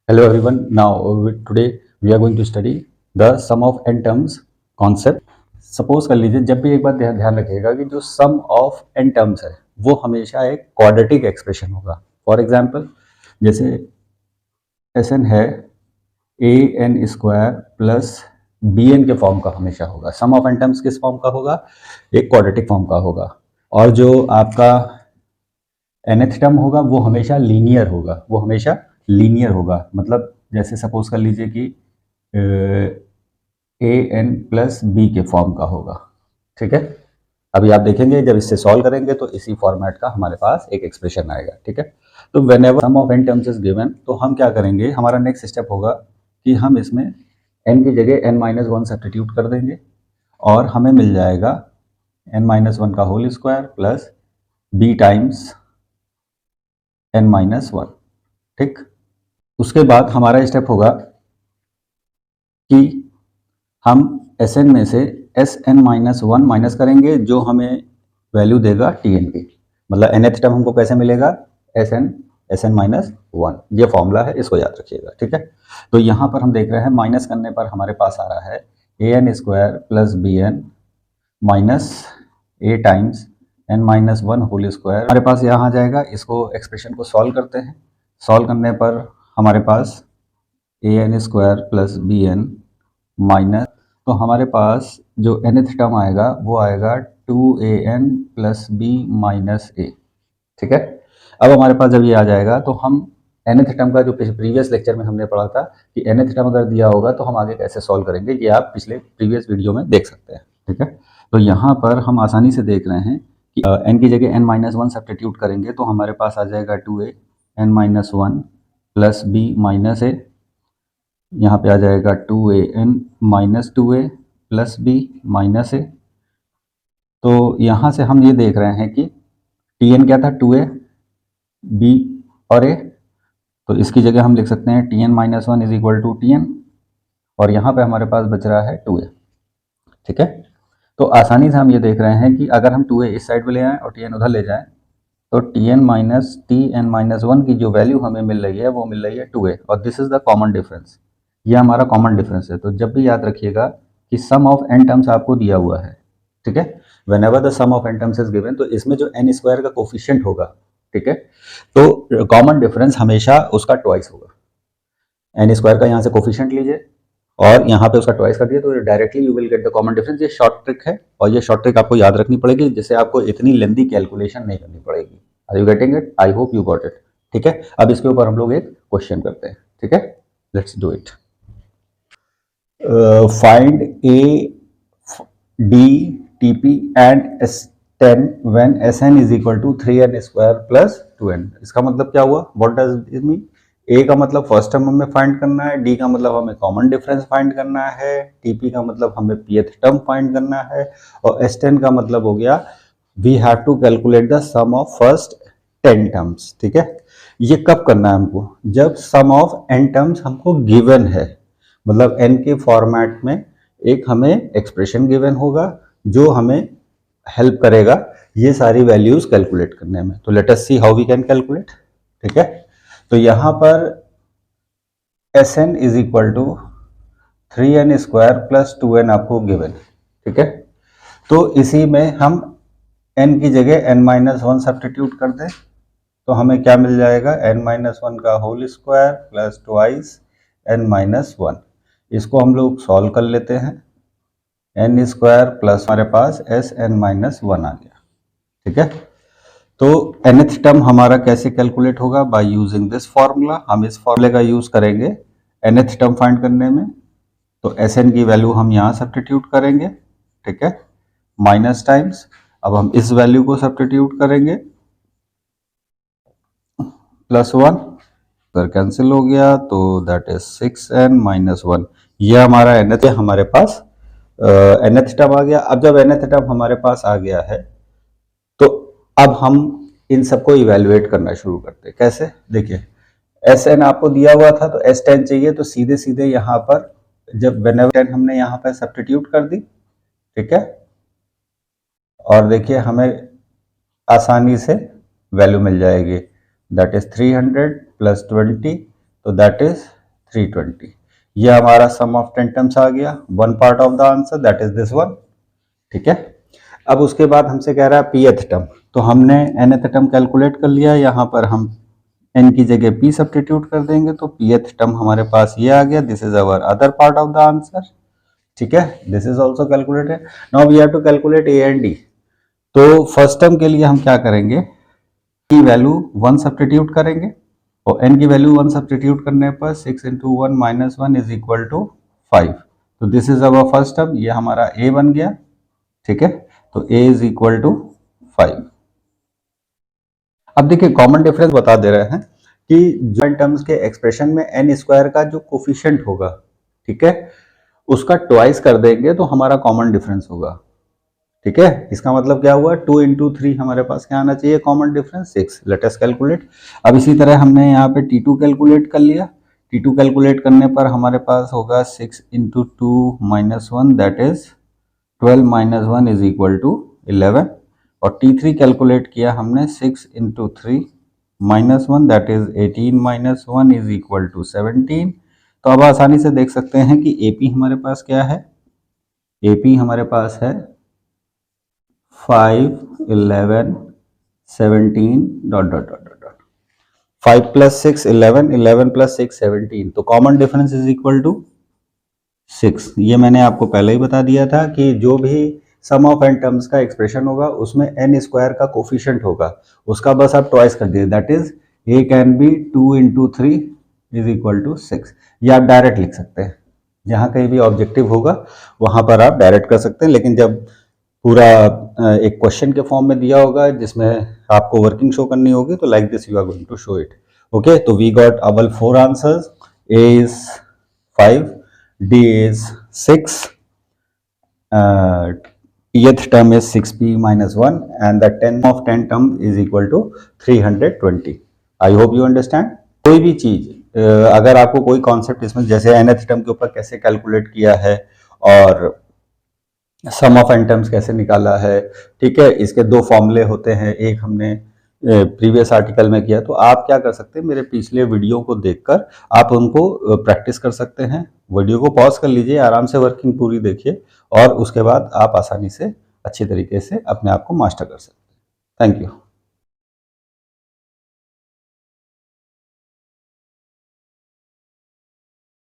Hello everyone. Now today we are going to study the sum of n terms concept. Suppose कर लीजिए, जब भी एक बात ध्यान रखिएगा कि जो सम ऑफ n टर्म्स है वो हमेशा एक क्वाड्रेटिक एक्सप्रेशन होगा. फॉर एग्जांपल, जैसे Sn है an² प्लस bn के फॉर्म का हमेशा होगा. सम ऑफ n टर्म्स किस फॉर्म का होगा? एक क्वाड्रेटिक फॉर्म का होगा. और जो आपका nth टर्म होगा वो हमेशा लीनियर होगा. मतलब जैसे सपोज कर लीजिए कि an प्लस बी के फॉर्म का होगा. ठीक है, अभी आप देखेंगे जब इससे सॉल्व करेंगे तो इसी फॉर्मेट का हमारे पास एक एक्सप्रेशन आएगा. ठीक है, तो whenever sum of n terms is given, तो हम क्या करेंगे, हमारा नेक्स्ट स्टेप होगा कि हम इसमें n की जगह n-1 सब्स्टिट्यूट कर देंगे और हमें मिल जाएगा n-1 का whole square plus b times n-1. ठीक, उसके बाद हमारा स्टेप होगा कि हम Sn में से Sn-1 माइनस करेंगे जो हमें वैल्यू देगा Tn की. मतलब nth टर्म हमको कैसे मिलेगा? Sn-1. ये फॉर्मूला है, इसको याद रखिएगा. ठीक है, तो यहाँ पर हम देख रहे हैं माइनस करने पर हमारे पास आ रहा है an² plus bn minus a times n-1 whole square. हमारे पास यहाँ आ जाएगा. इसको एक्सप्रेशन को सॉल्व करते हैं. सॉल्व करने पर हमारे पास an² प्लस bn माइनस, तो हमारे पास जो nth टर्म आएगा वो आएगा 2an plus b minus a. ठीक है, अब हमारे पास जब ये आ जाएगा तो हम nth टर्म का जो प्रीवियस लेक्चर में हमने पढ़ा था कि nth टर्म अगर दिया होगा तो हम आगे कैसे सॉल्व करेंगे, ये आप पिछले प्रीवियस वीडियो में देख सकते हैं. ठीक है, तो यहाँ पर हम आसानी से देख रहे हैं कि n की जगह n-1 सब्स्टिट्यूट करेंगे तो हमारे पास आ जाएगा 2an-1 plus b minus a. यहाँ पे आ जाएगा 2an minus 2a plus b minus a. तो यहाँ से हम ये देख रहे हैं कि Tn क्या था? 2a, b और a. तो इसकी जगह हम लिख सकते हैं Tn-1 is equal to Tn और यहाँ पे हमारे पास बच रहा है 2a. ठीक है, तो आसानी से हम ये देख रहे हैं कि अगर हम 2a इस साइड पे ले आएँ और Tn उधर ले जाएं तो Tn-1 की जो वैल्यू हमें मिल रही है वो मिल रही है 2a और this is the common difference. ये हमारा कॉमन डिफरेंस है. तो जब भी याद रखिएगा कि सम ऑफ n टर्म्स आपको दिया हुआ है. ठीक है, whenever the sum of n terms is given, तो इसमें जो n² का कोफिशिएंट होगा, ठीक है, तो कॉमन डिफरेंस हमेशा उसका ट्वाइस होगा. n² का यहाँ से कोफिशिएंट लीजिए और यहाँ पे उसका ट्वाइस कर दिए तो directly you will get the common difference. ये शॉर्ट ट्रिक है और ये शॉर्ट ट्रिक आपको याद रखनी पड़ेगी जिससे आपको इतनी लेंथी कैलकुलेशन नहीं करनी पड़ेगी. Are you getting it? I hope you got it. ठीक है, अब इसके ऊपर हम लोग एक क्वेश्चन करते हैं. ठीक है, let's do it. Find A, D, TP and S10 when Sn is equal to 3n² plus 2n. इसका मतलब क्या हुआ? What does it mean? A का मतलब फर्स्ट टर्म हमें फाइंड करना है, D का मतलब हमें कॉमन डिफरेंस फाइंड करना है, TP का मतलब हमें pth टर्म फाइंड करना है और S10 का मतलब हो गया we have to calculate the sum of first 10 terms. ठीक है, ये कब करना है हमको? जब सम ऑफ n टर्म्स हमको गिवन है. मतलब n के फॉर्मेट में एक हमें एक्सप्रेशन गिवन होगा जो हमें हेल्प करेगा ये सारी वैल्यूज कैलकुलेट करने में. तो let us see how we can calculate. ठीक है, तो यहां पर Sn is equal to 3n² plus 2n आपको गिवन. ठीक है, तो इसी में हम n की जगह n-1 सब्स्टिट्यूट कर दें तो हमें क्या मिल जाएगा? n-1 का whole square plus twice n-1. इसको हम लोग सॉल्व कर लेते हैं. n² प्लस हमारे पास Sn-1 आ गया. ठीक है, तो nth टर्म हमारा कैसे कैलकुलेट होगा? By using this formula. हम इस फॉर्मूले का यूज करेंगे nth टर्म फाइंड करने में. तो Sn की वैल्यू हम यहाँ सब्स्टिट्यूट करेंगे. ठीक है, माइनस टाइम्स, अब हम इस वैल्यू को सब्स्टिट्यूट करेंगे प्लस 1, अगर कैंसिल हो गया तो दैट इज 6n-1. ये हमारा nth हमारे पास nth टर्म आ गया. अब जब nth टर्म हमारे पास आ गया है तो अब हम इन सबको इवेल्युएट करना शुरू करते हैं. कैसे? देखिए, Sn आपको दिया हुआ था तो S10 चाहिए तो सीधे सीधे यहाँ पर जब व्हेनेवर 10 हमने यहाँ पर सब्स्टिट्यूट कर दी. ठीक है, और देखिए हमें आसानी से वैल्यू मिल जाएगी. दैट इज 300 प्लस 20, तो दैट इज 320। ये हमारा सम ऑफ 10 टर्म्स आ गया, one part of the answer that is this one. ठीक है, अब उसके बाद हमसे कह रहा है pth टर्म, तो हमने nth टर्म कैलकुलेट कर लिया, यहाँ पर हम n की जगह p सब्स्टिट्यूट कर देंगे, तो pth टर्म हमारे पास ये आ गया, this is our other part of the answer. ठीक है, this is also calculated. Now we have to calculate a and d। तो फर्स्ट टर्म के लिए हम क्या करेंगे, की वैल्यू 1 सब्स्टिट्यूट करेंगे, और n की वैल्यू 1 सब्स्टिट्यूट करने पर 6 into 1 minus 1 is equal to 5। तो this is our first term, ये हमारा a बन गया। ठीक है, तो a इज इक्वल टू 5। अब देखिए कॉमन डिफरेंस बता दे रहे हैं कि जॉइंट टर्म्स के एक्सप्रेशन में n स्क्वायर का जो कोफिशिएंट होगा, ठीक है, उसका ट्वाइस कर देंगे तो हमारा कॉमन डिफरेंस होगा। ठीक है, इसका मतलब क्या हुआ, 2 इंटू 3 हमारे पास क्या आना चाहिए common difference, 6। Let us calculate. अब इसी तरह हमने यहाँ पे t2 कैलकुलेट कर लिया, t2 कैलकुलेट करने पर हमारे पास होगा 6 into 2 minus 1 that is 12 minus 1 is equal to 11। और t3 कैलकुलेट किया हमने 6 into 3 minus 1 that is 18 minus 1 is equal to 17। तो अब आसानी से देख सकते हैं कि AP हमारे पास क्या है, AP हमारे पास है 5, 11, 17 dot dot dot dot 5 plus 6 11, 11 plus 6 17। तो common difference is equal to 6। ये मैंने आपको पहले ही बता दिया था कि जो भी सम ऑफ n टर्म्स का एक्सप्रेशन होगा उसमें n स्क्वायर का कोफिशिएंट होगा, उसका बस आप ट्वाइस कर दिए, that is a can be 2 into 3 is equal to 6। ये आप डायरेक्ट लिख सकते हैं, जहाँ कहीं भी ऑब्जेक्टिव होगा वहां पर आप डायरेक्ट कर सकते हैं, लेकिन जब पूरा एक क्वेश्चन के फॉर्म में दिया होगा जिसमें आपको वर्किंग शो करनी होगी, तो like this you are going to show it. Okay, तो we got our 4 answers, a is 5, d is 6, pth term is 6p minus 1 and the 10 of 10 term is equal to 320. I hope you understand. कोई भी चीज अगर आपको कोई concept इसमें, जैसे nth term के ऊपर कैसे कैलकुलेट किया है और सम ऑफ n टर्म्स कैसे निकाला है, ठीक है, इसके 2 फॉर्मूले होते हैं, एक हमने प्रीवियस आर्टिकल में किया, तो आप क्या कर सकते हैं, मेरे पिछले वीडियो को देखकर आप उनको प्रैक्टिस कर सकते हैं। वीडियो को पॉज कर लीजिए, आराम से वर्किंग पूरी देखिए और उसके बाद आप आसानी से अच्छी तरीके से अपने आप को मास्टर कर सकते हैं। Thank you.